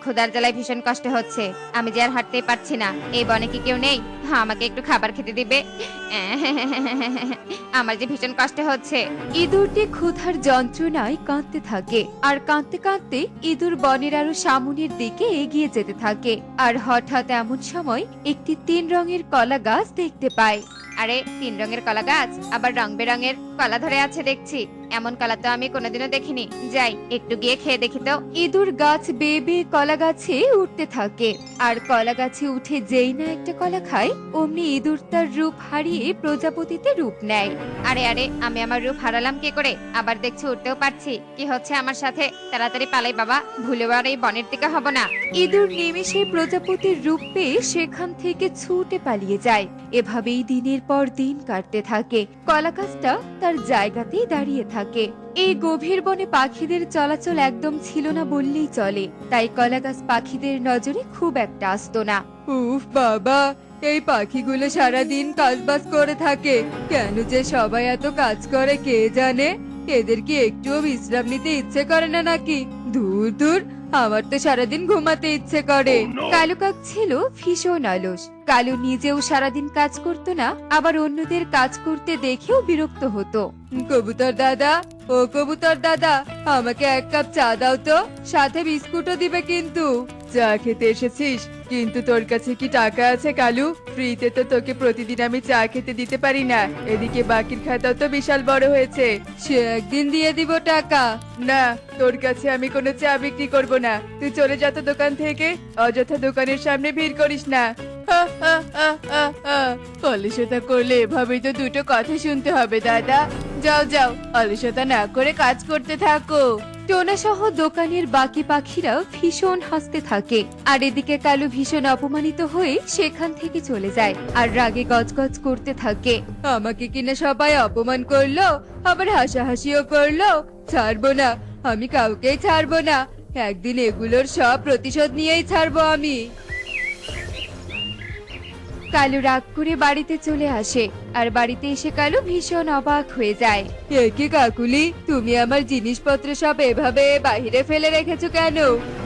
ক্ষুধার জ্বালায় ভীষণ কষ্ট হচ্ছে। আমি যে আর হাঁটতেই পারছি না। এই বনে কি কেউ নেই? আমাকে একটু খাবার খেতে দিবে? আমার যে ভীষণ কষ্ট হচ্ছে। ইঁদুরটি ক্ষুধার যন্ত্রণায় কাঁদতে থাকে আর কাঁদতে কাঁদতে ইঁদুর বনের আরো সামনের দিকে এগিয়ে যেতে থাকে। আর হঠাৎ এমন সময় একটি 3 রঙের কলা গাছ দেখতে পায়। আরে 3 রঙের কলা গাছ, আবার রং বেরঙের কলা ধরে আছে দেখছি। এমন কলা তো আমি কোনোদিনও দেখিনি। যাই একটু গিয়ে খেয়ে দেখি তো। ইঁদুর গাছ বেয়ে বেয়ে কলা গাছে উঠতে থাকে আর কলা গাছে উঠে যেই না একটা কলা খায় অমনি ইঁদুর তার রূপ হারিয়ে প্রজাপতিতে রূপ নেয়। আরে আরে, আমি আমার রূপ হারালাম কি করে? আবার দেখছি উঠতেও পারছি। কি হচ্ছে আমার সাথে? তাড়াতাড়ি পালাই বাবা, ভুলেও আর এই বনের দিকে হব না। ইঁদুর নিমেষে প্রজাপতির রূপ পেয়ে সেখান থেকে ছুটে পালিয়ে যায়। এভাবেই দিনের পর দিন কাটতে থাকে। কলা গাছটা তার জায়গাতেই দাঁড়িয়ে থাকে। এই গভীর বনে পাখিদের চলাচল একদম ছিল না বললেই চলে, তাই কলা গাছ পাখিদের নজরে খুব একটা আসতো না। উফ বাবা, এই পাখিগুলো সারাদিন কাজবাজ করে থাকে, কেন যে সবাই এত কাজ করে কে জানে। এদের কি একটুও বিশ্রাম নিতে ইচ্ছে করে না নাকি? দূর দূর, আমার তো সারাদিন ঘুমাতে ইচ্ছে করে। কালু কাক ছিল ভীষণ অলস। কালু নিজেও সারাদিন কাজ করতো না, আবার অন্যদের কাজ করতে দেখেও বিরক্ত হতো। কবুতর দাদা, ও কবুতর দাদা, আমাকে 1 কাপ চা দাও তো, সাথে বিস্কুটও দিবে কিন্তু। চা খেতে এসেছিস? কিন্তু তোর কাছে কি টাকা আছে কালু? ফ্রিতে তো তোকে প্রতিদিন আমি চা খেতে দিতে পারি না। এদিকে বাকির খাতাও তো বিশাল বড় হয়েছে, সে একদিন দিয়ে দিব টাকা। না, তোর কাছে আমি কোনো চা বিক্রি করব না। তুই চলে যা তো দোকান থেকে, অযথা দোকানের সামনে ভিড় করিস না। অলসতা করলে এভাবেই তো দুটো কথা শুনতে হবে দাদা। যাও যাও, অলসতা না করে কাজ করতে থাকো। টোনা সহ দোকানের বাকি পাখিরা ভীষণ হাসতে থাকে আর এদিকে কালু ভীষণ অপমানিত হয়ে সেখান থেকে চলে যায় আর রাগে গজগজ করতে থাকে। আমাকে কিনা সবাই অপমান করলো, আবার হাসাহাসিও করলো। ছাড়বো না, আমি কাউকেই ছাড়বো না। একদিন এগুলোর সব প্রতিশোধ নিয়েই ছাড়বো আমি। কালু রাগ করে বাড়িতে চলে আসে আর বাড়িতে এসে কালু ভীষণ অবাক হয়ে যায়। এ কি কাকুলি, তুমি আমার জিনিসপত্র সব এভাবে বাইরে ফেলে রেখেছো কেন?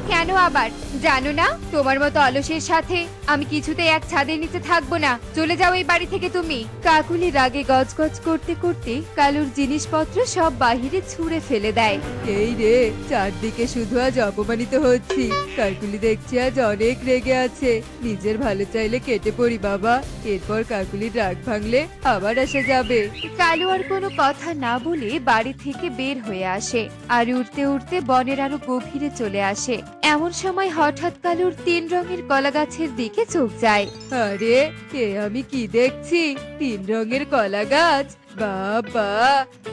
কেন আবার? জানো না তোমার মতো অলসের সাথে আমি কিছুতেই এক ছাদের নিচে থাকবো না। চলে যাও এই বাড়ি থেকে তুমি। কাকুলি রাগে গজগজ করতে করতে কালুর জিনিসপত্র সব বাহিরে ছুঁড়ে ফেলে দেয়। এই রে, চারদিকে শুধু আজ অপমানিত হচ্ছি। কাকুলি দেখছি আজ অনেক রেগে আছে। নিজের ভালো চাইলে কেটে পড়ি বাবা, এরপর কাকুলির রাগ ভাঙলে আবার আসা যাবে। কালু আর কোনো কথা না বলে বাড়ি থেকে বের হয়ে আসে আর উড়তে উড়তে বনের আরো গভীরে চলে আসে। এমন সময় হঠাৎ কালুর 3 রঙের কলা গাছের দিকে চোখ যায়। আরে, এ আমি কি দেখছি? 3 রঙের কলা গাছ! বাবা,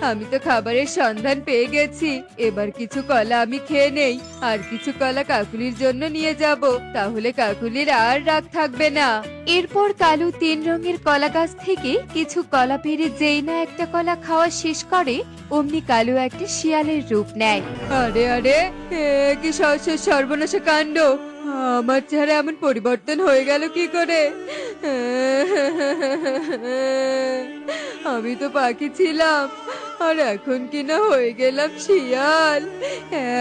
আমি তো খাবারের সন্ধান পেয়ে গেছি। এবার কিছু কলা আমি খেয়ে নেই, আর কিছু কলা কাকুলির জন্য নিয়ে যাব, তাহলে কাকুলির আর রাগ থাকবে না। এরপর কালু 3 রঙের কলা গাছ থেকে কিছু কলা পেড়ে যেই না একটা কলা খাওয়া শেষ করে অমনি কালু একটা শিয়ালের রূপ নেয়। আরে আরে, এ কি সর্বনাশা কাণ্ড! আমার চেহারা এমন পরিবর্তন হয়ে গেল কি করে? আমি তো পাখি ছিলাম, আর এখন কিনা হয়ে গেলাম শিয়াল।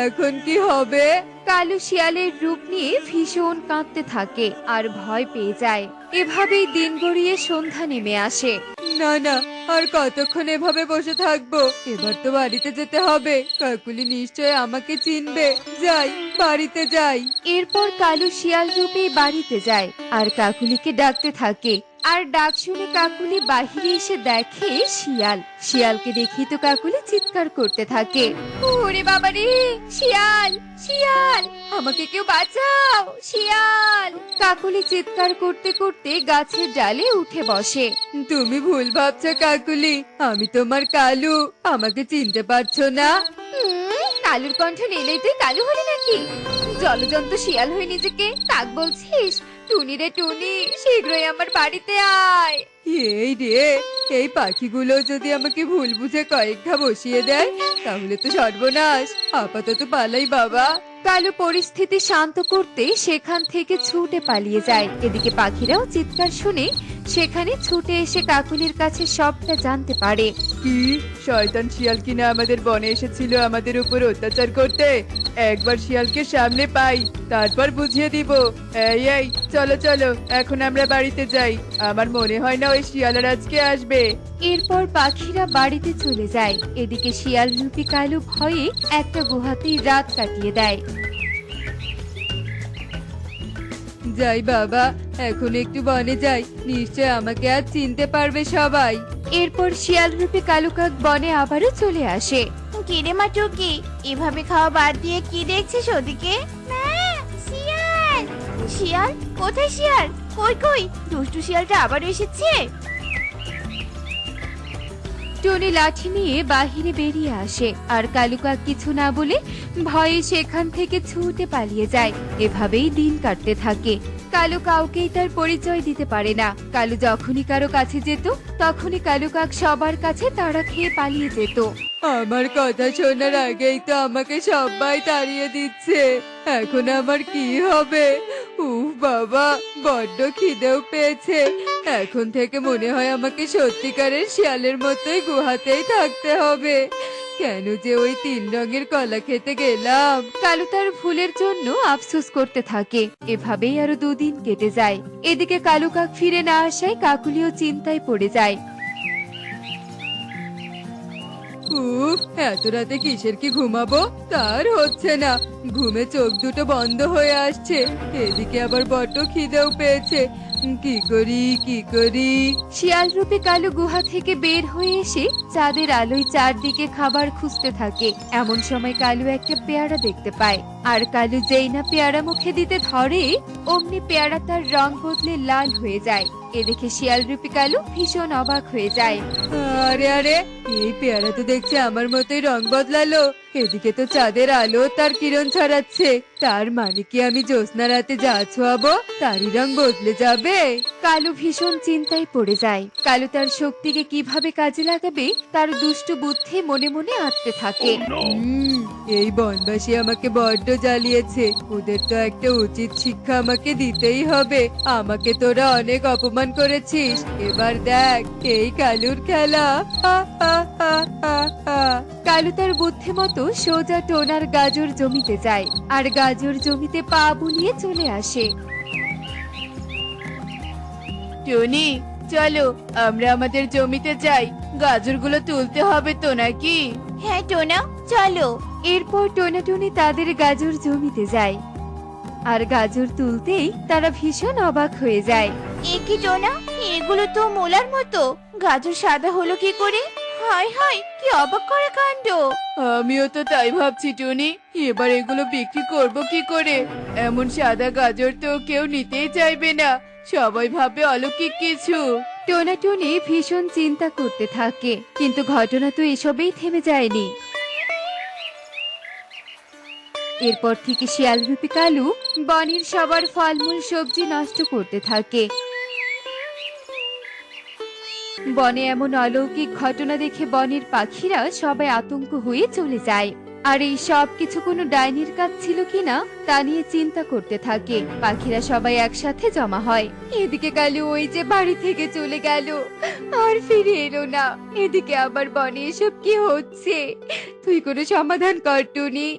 এখন কি হবে? কালু শিয়ালের রূপ নিয়ে ভীষণ কাঁদতে থাকে আর ভয় পেয়ে যায়। এভাবেই দিন গড়িয়ে সন্ধ্যা নেমে আসে। না না, আর কতক্ষণ এভাবে বসে থাকবো? এবার তো বাড়িতে যেতে হবে। কাকুলি নিশ্চয় আমাকে চিনবে। যাই, বাড়িতে যাই। এরপর কালু শিয়াল রূপে বাড়িতে যায় আর কাকুলিকে ডাকতে থাকে। আর ডাক শুনে কাকুলি বাহিরে এসে দেখে শিয়াল। শিয়ালকে দেখি তো কাকুলি চিৎকার করতে থাকে। ওরে বাবা রে, শিয়াল শিয়াল, আমাকে কেউ বাঁচাও, শিয়াল! কাকুলি চিৎকার করতে করতে গাছের ডালে উঠে বসে। তুমি ভুল ভাবছো কাকুলি, আমি তোমার কালু। আমাকে চিনতে পারছো না? কালুর কণ্ঠ নিলেই তুই কালু হলি নাকি? জলজন্ত শিয়াল হয়ে নিজেকে কাক বলছিস? টুনি রে টুনি, শীঘ্রই আমার বাড়িতে আয়। এই রে, এই পাখিগুলো যদি আমাকে ভুল বুঝে কয়েকটা বসিয়ে দেয় তাহলে তো সর্বনাশ। আপাতত পালাই বাবা। কালু পরিস্থিতি শান্ত করতে সেখান থেকে ছুটে পালিয়ে যায়। এদিকে পাখিরাও চিৎকার শুনে সেখানে ছুটে এসে কাকুলির কাছে সবটা জানতে পারে। কি শয়তান শিয়াল কিনা আমাদের বনে এসেছিল আমাদের উপর অত্যাচার করতে? একবার শিয়ালকে সামনে পাই, তারপর বুঝিয়ে দিব। এই এই, চলো চলো, এখন আমরা বাড়িতে যাই। আমার মনে হয় না ওই শিয়ালের আজকে আসবে। এরপর পাখিরা বাড়িতে চলে যায়। এদিকে শিয়াল রূপী কালু ভয়ে একটা গুহাতেই রাত কাটিয়ে দেয়। যাই বাবা, এখন একটু বনে যাই, নিশ্চয় আমাকে আজ চিনতে পারবে সবাই। এরপর শিয়াল রূপী কালু কাক বনে আবারও চলে আসে। কিরে মা টুকি, এভাবে খাওয়া বাদ দিয়ে কি দেখছিস ওদিকে? শিয়াল! শিয়াল? কোথায় শিয়াল? কই কই, দুষ্টু শিয়ালটা আবার এসেছে। টনি লাঠি নিয়ে বাহিরে বেরিয়ে আসে আর কালু কাক কিছু না বলে ভয়ে সেখান থেকে ছুটে পালিয়ে যায়। এভাবেই দিন কাটতে থাকে। কালু কাউকেই তার পরিচয় দিতে পারে না। কালু যখনই কারো কাছে যেত তখনই কালু কাক সবার কাছে তাড়া খেয়ে পালিয়ে যেত। আমার কথা শোনার আগেই তো আমাকে সবাই তাড়িয়ে দিচ্ছে, এখন আমার কি হবে? উফ বাবা, বড্ড খিদেও পেয়েছে। এখন থেকে মনে হয় আমাকে সত্যিকারের শিয়ালের মতোই গুহাতেই থাকতে হবে। কেন যে ওই 3 রঙের কলা খেতে গেলাম। কালু তার ভুলের জন্য আফসোস করতে থাকে। এভাবেই আরো 2 দিন কেটে যায়। এদিকে কালু কাক ফিরে না আসায় কাকুলিও চিন্তায় পড়ে যায়। উফ, এত রাতে কিসের কি ঘুমাবো, তার হচ্ছে না। ঘুমে চোখ দুটো বন্ধ হয়ে আসছে, এদিকে আবার বড্ড খিদেও পেয়েছে। কি করি কি করি? শিয়াল রূপে কালু গুহা থেকে বের হয়ে এসে চাঁদের আলোয় চারদিকে খাবার খুঁজতে থাকে। এমন সময় কালু একটা পেয়ারা দেখতে পায়। আর কালু যেই না পেয়ারা মুখে দিতে ধরে অমনি পেয়ারা তার রং বদলে লাল হয়ে যায়। এ দেখে শিয়াল রূপী কালু ভীষণ অবাক হয়ে যায়। আরে আরে, এই পেয়ারা তো দেখছি আমার মতোই রং বদলালো। এদিকে তো চাঁদের আলো তার কিরণ ছড়াচ্ছে, তার মানে কি আমি জ্যোৎস্না রাতে যা ছোঁয়াবো তারই রং বদলে যাবে? কালু ভীষণ চিন্তায় পড়ে যায়। কালু তার শক্তিকে কিভাবে কাজে লাগাবে তার দুষ্টু বুদ্ধি মনে মনে আঁটতে থাকে। এই বনবাসী আমাকে বড্ড জ্বালিয়েছে, ওদের তো একটা উচিত শিক্ষা আমাকে দিতেই হবে। আমাকে তোরা অনেক অপমান করেছিস, এবার দেখ এই কালুর খেলা। হা, হা, হা, হা, হা। কালু তার বুদ্ধি মতো সোজা টোনার গাজর জমিতে যায় আর গাজর জমিতে পা বুলিয়ে চলে আসে। টনি, চলো আমরা আমাদের জমিতে যাই, গাজরগুলো তুলতে হবে তো নাকি? হ্যাঁ টোনা, চলো। এরপর টোনাটুনি তাদের গাজর জমিতে যায় আর গাজর তুলতেই তারা ভীষণ অবাক হয়ে যায়। এ কি টোনা, এগুলো তো মোলার মতো, গাজর সাদা হলো কি করে? হায় হায়, কি অবাক করা কাণ্ড। আমিও তো তাই ভাবছি টনি, এবার এগুলো বিক্রি করব কি করে? এমন সাদা গাজর তো কেউ নিতেই চাইবে না, সবাই ভাবে অলৌকিক কিছু। টোনাটুনি ভীষণ চিন্তা করতে থাকে, কিন্তু ঘটনা তো এসবেই থেমে যায়নি। এরপর থেকে শিয়াল রূপী কালু বনের সবার ফলমূল সবজি নষ্ট করতে থাকে। বনে এমন অলৌকিক ঘটনা দেখে বনের পাখিরা সবাই আতঙ্ক হয়ে চলে যায়। আর এই সব কিছু কোনো ডাইনির কাজ ছিল কিনা তা নিয়ে চিন্তা করতে থাকে। পাখিরা সবাই একসাথে জমা হয়। এদিকে কালু ওই যে বাড়ি থেকে চলে গেল আর ফিরে এলো না। এদিকে আবার বনে এসব কি হচ্ছে, তুই কোনো সমাধান কর টুনি।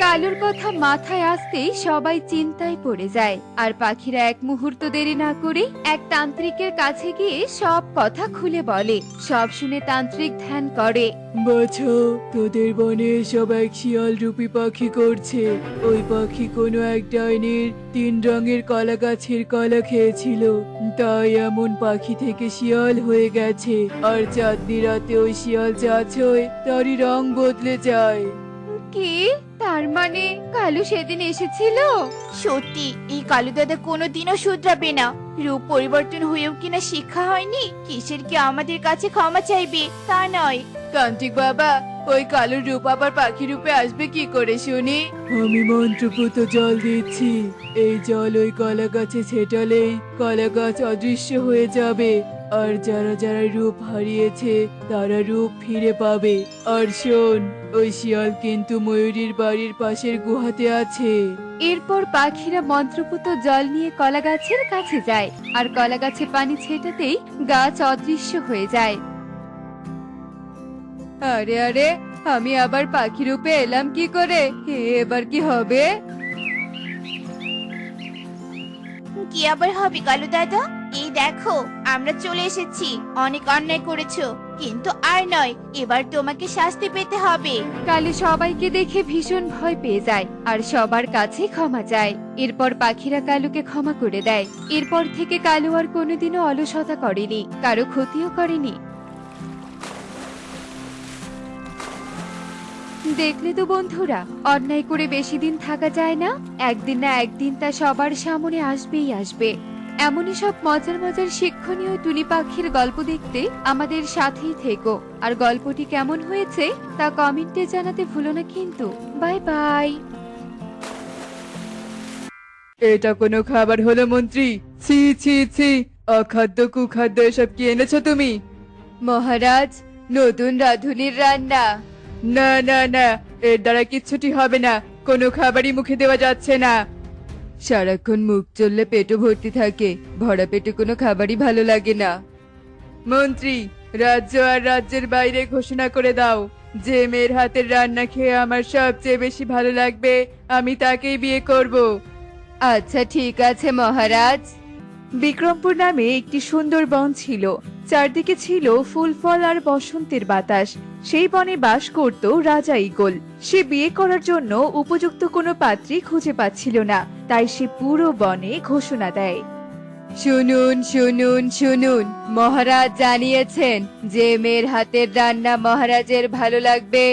কালুর কথা মাথায় আসতেই সবাই চিন্তায় পড়ে যায়। আর পাখিরা এক মুহূর্ত দেরি না করে এক তান্ত্রিকের কাছে গিয়ে সব কথা খুলে বলে। সব শুনে তান্ত্রিক ধ্যান করে। বাছা, তোদের বনে সব এক শিয়াল রূপী পাখি করছে। ওই পাখি কোনো এক ডাইনির 3 রঙের কলা গাছের কলা খেয়েছিল, তাই এমন পাখি থেকে শিয়াল হয়ে গেছে। আর চাঁদনি রাতে ওই শিয়াল যা ছোঁয় তারই রং বদলে যায়। কি, তার মানে কালু সেদিন এসেছিল? সত্যি, এই কালু দাদা কোনোদিনও শুধরাবে না। রূপ পরিবর্তন হয়েও কিনা শিক্ষা হয়নি, কিসের কি আমাদের কাছে ক্ষমা চাইবে তা নয়। তান্ত্রিক বাবা, ওই কালুর রূপ আবার পাখি রূপে আসবে কি করে শুনি? আমি মন্ত্রপুত জল দিচ্ছি, এই জল ওই কলা গাছে ছেটালেই কলা গাছ অদৃশ্য হয়ে যাবে। আর যারা যারা রূপ হারিয়েছে তারা রূপ ফিরে পাবে। আর শোন, ওই শিয়াল কিন্তু ময়ূরীর বাড়ির পাশের গুহাতে আছে। এরপর পাখিরা মন্ত্রপুত জল নিয়ে কলা গাছের কাছে যায় আর কলা গাছে পানি ছেটাতেই গাছ অদৃশ্য হয়ে যায়। আরে আরে, আমি আবার পাখি রূপে এলাম কি করে? এবার কি হবে? কি আবার হবে কালু দাদা? এই দেখো, আমরা চলে এসেছি। অনেক অন্যায় করেছো, কিন্তু আর নয়, এবার তোমাকে শাস্তি পেতে হবে। কালু সবাইকে দেখে ভীষণ ভয় পেয়ে যায় আর সবার কাছে ক্ষমা চায়। এরপর পাখিরা কালুকে ক্ষমা করে দেয়। এরপর থেকে কালু আর কোনোদিনও অলসতা করেনি, কারো ক্ষতিও করেনি। দেখলে তো বন্ধুরা, অন্যায় করে বেশি দিন থাকা যায় না। একদিন না একদিন তা সবার সামনে আসবেই আসবে। এমনই সব মজার মজার শিক্ষণীয় টুনি পাখির গল্প দেখতে আমাদের সাথেই থেকো। আর গল্পটি কেমন হয়েছে তা কমেন্টে জানাতে ভুলো না কিন্তু। Bye bye. এটা কোনো খাবার হলো মন্ত্রী? ছি ছি ছি, অখাদ্য কুখাদ্য এসব কি এনেছো তুমি? মহারাজ, নতুন রাঁধুনির রান্না। না না না, এর দ্বারা কিচ্ছুটি হবে না। কোনো খাবারই মুখে দেওয়া যাচ্ছে না। সারাক্ষণ মুখ চললে পেটও ভর্তি থাকে, ভরা পেটে কোনো খাবারই ভালো লাগে না। মন্ত্রী, রাজ্য আর রাজ্যের বাইরে ঘোষণা করে দাও, যে মেয়ের হাতের রান্না খেয়ে আমার সবচেয়ে বেশি ভালো লাগবে আমি তাকেই বিয়ে করব। আচ্ছা ঠিক আছে মহারাজ। বিক্রমপুর নামে একটি সুন্দর বন ছিল। চারদিকে ছিল ফুল ফল আর বসন্তের বাতাস। সেই বনে বাস করত রাজা ঈগল। সে বিয়ে করার জন্য উপযুক্ত কোনো পাত্রী খুঁজে পাচ্ছিল না, তাই সে পুরো বনে ঘোষণা দেয়। শুনুন শুনুন শুনুন, মহারাজ জানিয়েছেন যে মেয়ের হাতের রান্না মহারাজের ভালো লাগবে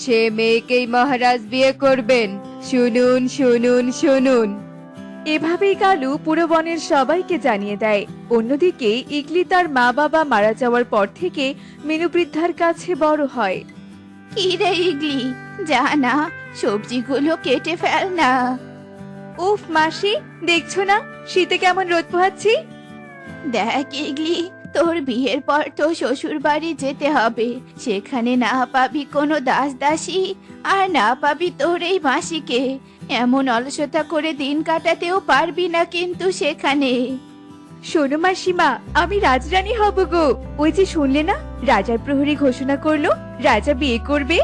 সে মেয়েকেই মহারাজ বিয়ে করবেন। শুনুন শুনুন শুনুন। এভাবেই কালু পুরো বনের সবাইকে জানিয়ে দেয়। অন্যদিকে ইগলি তার মা বাবা মারা যাওয়ার পর থেকে মিনু বৃদ্ধার কাছে বড় হয়। কি রে ইগলি, যা না, সবজিগুলো কেটে ফেল না। উফ মাসি, দেখছো না শীতে কেমন রোদ পোহাচ্ছি? দেখ ইগলি, তোর বিয়ের পর তো শ্বশুর বাড়ি যেতে হবে। সেখানে না পাবি কোনো দাস দাসী, আর না পাবি তোর এই মাসিকে। এমন অলসতা করে দিন কাটাতেও পারবি না কিন্তু সেখানে। শোনো মাসিমা, আমি রাজরানী হব গো। ওই যে শুনলে না, রাজার প্রহরী ঘোষণা করলো রাজা বিয়ে করবে।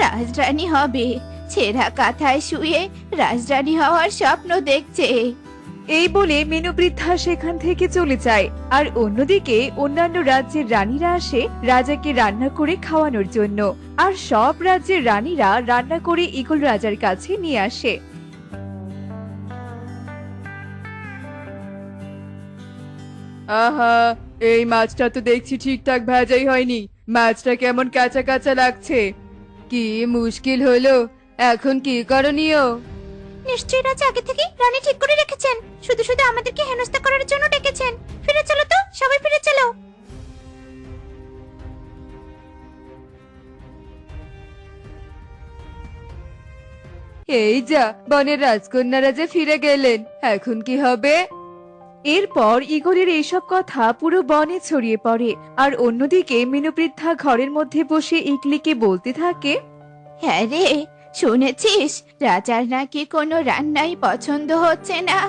রাজরানী হবে? ছেঁড়া কাঁথায় শুয়ে রাজরানী হওয়ার স্বপ্ন দেখছে। এই বলে মিনু বৃদ্ধা সেখান থেকে চলে যায়। আর অন্যদিকে অন্যান্য রাজ্যের রানীরা আসে রাজাকে রান্না করে খাওয়ানোর জন্য। আর সব রাজ্যের রানীরা রান্না করে ঈগল রাজার কাছে নিয়ে আসে। আহা, এই মাছটা তো দেখছি ঠিকঠাক ভাজাই হয়নি। মাছটা কেমন কাঁচা কাঁচা লাগছে। কি মুশকিল হলো, এখন কি করণীয়? নিশ্চয়ই রাজা আগে থেকে রানী ঠিক করে রেখেছেন, শুধু শুধু আমাদেরকে হেনস্থা করার জন্য ডেকেছেন। ফিরে চলো তো, সবাই ফিরে চলো। এই যা, বনের রাজকন্যারা যে ফিরে গেলেন, এখন কি হবে? এরপর ঈগলের এইসব কথা পুরো বনে ছড়িয়ে পড়ে। আর অন্যদিকে মিনু বৃদ্ধা ঘরের মধ্যে বসে ইগলিকে বলতে থাকে, হ্যাঁ রে, শুনেছিস রাজার নাকি কোনো রান্নাই পছন্দ হচ্ছে না।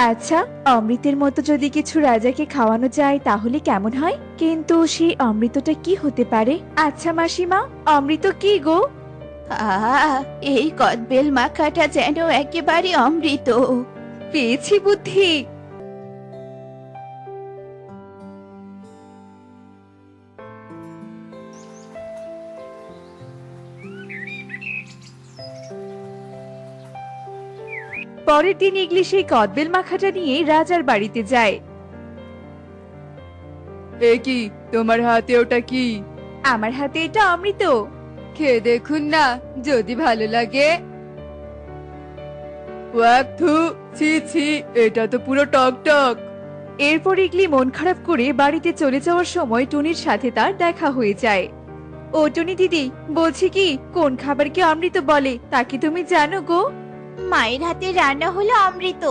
আচ্ছা, অমৃতের মতো যদি কিছু রাজাকে খাওয়ানো যায় তাহলে কেমন হয়? কিন্তু সেই অমৃতটা কি হতে পারে? আচ্ছা মাসিমা, অমৃত কি গো? এই কদবেল মাখাটা যেন একেবারে অমৃত। পেয়েছি বুদ্ধি। পরের দিন ইগলি সেই কদবেল মাখাটা নিয়ে রাজার বাড়িতে যায়। এ কি, তোমার হাতে ওটা কি? আমার হাতে এটা অমৃত। খেয়ে দেখুন না, যদি ভালো লাগে। ওয়াক থু, ছি ছি, এটা তো পুরো টক টক। এরপর ইগলি মন খারাপ করে বাড়িতে চলে যাওয়ার সময় টুনির সাথে তার দেখা হয়ে যায়। ও টুনি দিদি, বলছি কি, কোন খাবারকে অমৃত বলে তা কি তুমি জানো গো? মায়ের হাতে রান্না হলো অমৃত।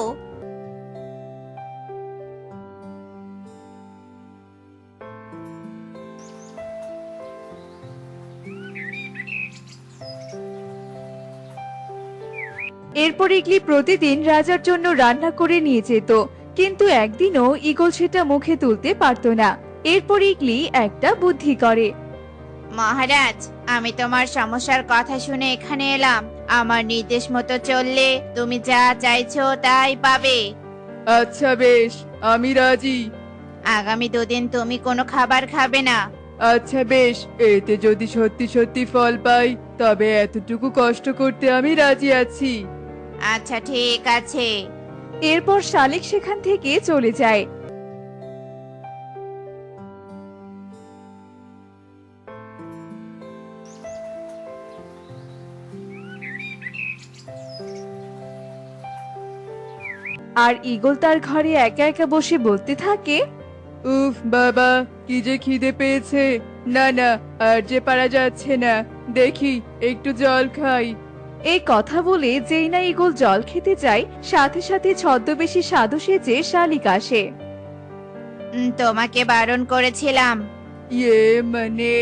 এরপর ইগলি প্রতিদিন রাজার জন্য রান্না করে নিয়ে যেত, কিন্তু একদিনও ঈগল সেটা মুখে তুলতে পারতো না। এরপর ইগলি একটা বুদ্ধি করে। মহারাজ, আমি তোমার সমস্যার কথা শুনে এখানে এলাম। আমার নির্দেশ মতো চললে তুমি যা চাইছো তাই পাবে। আচ্ছা বেশ, আমি রাজি। আগামী 2 দিন তুমি কোনো খাবার খাবে না। আচ্ছা বেশ, এতে যদি সত্যি সত্যি ফল পাই তবে এতটুকু কষ্ট করতে আমি রাজি আছি। আচ্ছা ঠিক আছে। এরপর শালিক সেখান থেকে চলে যায়। আর ঈগল তার ঘরে একা একা বসে বলতে থাকে, উফ বাবা, কি যে খিদে পেয়েছে। না না, আর যে পারা যাচ্ছে না। দেখি একটু জল খাই। এই কথা বলে যেই না ঈগল জল খেতে যায়, সাথে সাথে ছদ্মবেশী সাধু সেজে শালিক আসে। তোমাকে বারণ করেছিলাম। ইয়ে মানে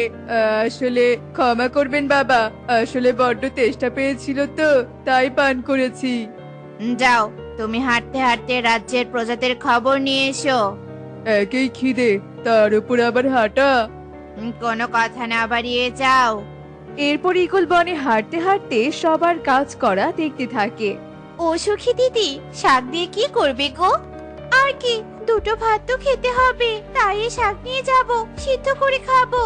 আসলে ক্ষমা করবেন বাবা, আসলে বড্ড তেষ্টা পেয়েছিল তো তাই পান করেছি। যাও, তুমি হাঁটতে হাঁটতে রাজ্যের প্রজাদের খবর নিয়ে এসো। একই খিদে, তার উপর আবার হাঁটা। কোনো কথা না বাড়িয়ে যাও। এরপর ঈগল বনে হাঁটতে হাঁটতে সবার কাজ করা দেখতে থাকে। ও সখী দিদি, শাক দিয়ে কি করবে গো? আর কি, 2টো ভাত তো খেতে হবে, তাই এই শাক নিয়ে যাব, সিদ্ধ করে খাবো।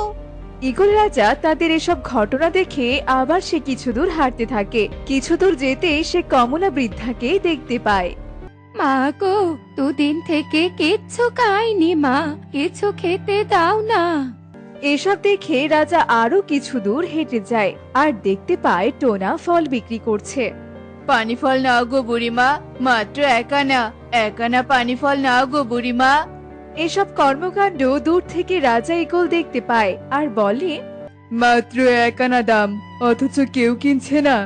ঈগল রাজা তাদের এসব ঘটনা দেখে আবার সে কিছু দূর হাঁটতে থাকে। কিছু দূর যেতে সে কমলা বৃদ্ধাকে দেখতে পায়। মা গো, 2 দিন থেকে কিচ্ছু খাইনি মা, কিছু খেতে দাও না। এসব দেখে রাজা আরো কিছু দূর হেঁটে যায় আর দেখতে পায় টোনা ফল বিক্রি করছে। পানি ফল নাও গো বুড়িমা, মাত্র একানা পানি ফল নাও গো বুড়িমা। এসব কর্মকাণ্ড দূর থেকে রাজা ঈগল দেখতে পায় আর বলে, মাত্র একানা দাম, অথচ কেউ কিনছে না।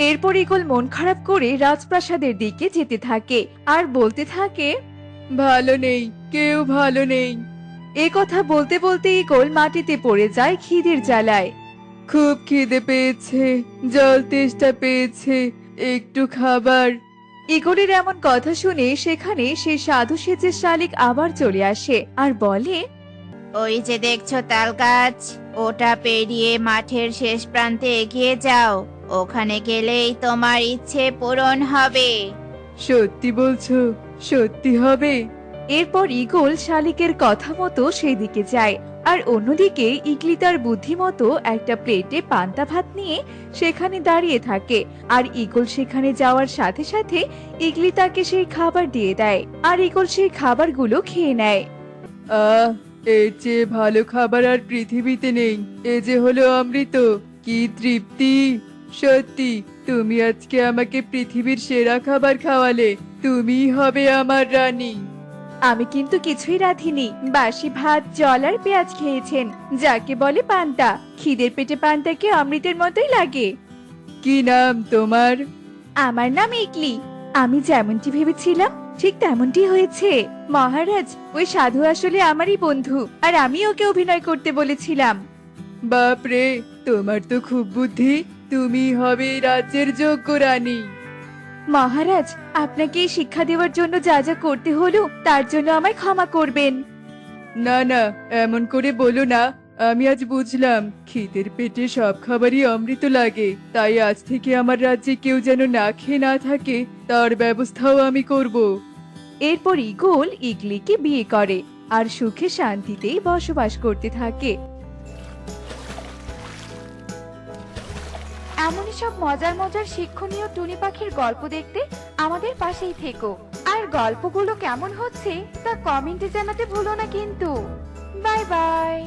এরপর ঈগল মন খারাপ করে রাজপ্রাসাদের দিকে যেতে থাকে আর বলতে থাকে, ভালো নেই, কেউ ভালো নেই। এ কথা বলতে বলতে ঈগল মাটিতে পড়ে যায় খিদের জ্বালায়। খুব খিদে পেয়েছে, জল তেষ্টা পেয়েছে, একটু খাবার। ঈগলের এমন কথা শুনে সেখানে সে সাধু সেজে শালিক আবার চলে আসে আর বলে, ওই যে দেখছো তাল গাছ, ওটা পেরিয়ে মাঠের শেষ প্রান্তে এগিয়ে যাও। ওখানে গেলেই তোমার ইচ্ছে পূরণ হবে। সত্যি বলছো? সত্যি হবে? এরপর ঈগল শালিকের কথা মতো সেদিকে যায় আর অন্যদিকে ইগলি তার বুদ্ধিমতো একটা প্লেটে পান্তা ভাত নিয়ে সেখানে দাঁড়িয়ে থাকে। আর ঈগল সেখানে যাওয়ার সাথে সাথে ইগলি তাকে সেই খাবার দিয়ে দেয় আর ঈগল সেই খাবারগুলো খেয়ে নেয়। আহ, এর চেয়ে ভালো খাবার আর পৃথিবীতে নেই। এ যে হলো অমৃত, কি তৃপ্তি! সত্যি তুমি আজকে আমাকে পৃথিবীর সেরা খাবার খাওয়ালে। তুমিই হবে আমার রানী। আমি কিন্তু কিছুই রাঁধিনি, বাসি ভাত, জল আর পেঁয়াজ খেয়েছেন, যাকে বলে পান্তা। খিদের পেটে পান্তাকে অমৃতের মতোই লাগে। কি নাম তোমার? আমার নাম ইগলি। আমি যেমনটি ভেবেছিলাম ঠিক তেমনটি হয়েছে মহারাজ। ওই সাধু আসলে আমারই বন্ধু আর আমি ওকে অভিনয় করতে বলেছিলাম। বাপরে, তোমার তো খুব বুদ্ধি। তুমি হবে এই রাজ্যের যোগ্য রানী। মহারাজ, আপনাকে এই শিক্ষা দেওয়ার জন্য যা যা করতে হলো তার জন্য আমায় ক্ষমা করবেন। না না, এমন করে বলো না। আমি আজ বুঝলাম খিদের পেটে সব খাবারই অমৃত লাগে। তাই আজ থেকে আমার রাজ্যে কেউ যেন না খেয়ে না থাকে, তার ব্যবস্থাও আমি করব। এরপর ঈগল ইগলিকে বিয়ে করে আর সুখে শান্তিতে বসবাস করতে থাকে। এমনই সব মজার মজার শিক্ষণীয় টুনি পাখির গল্প দেখতে আমাদের পাশেই থেকো। আর গল্পগুলো কেমন হচ্ছে তা কমেন্টে জানাতে ভুলো না কিন্তু। Bye bye.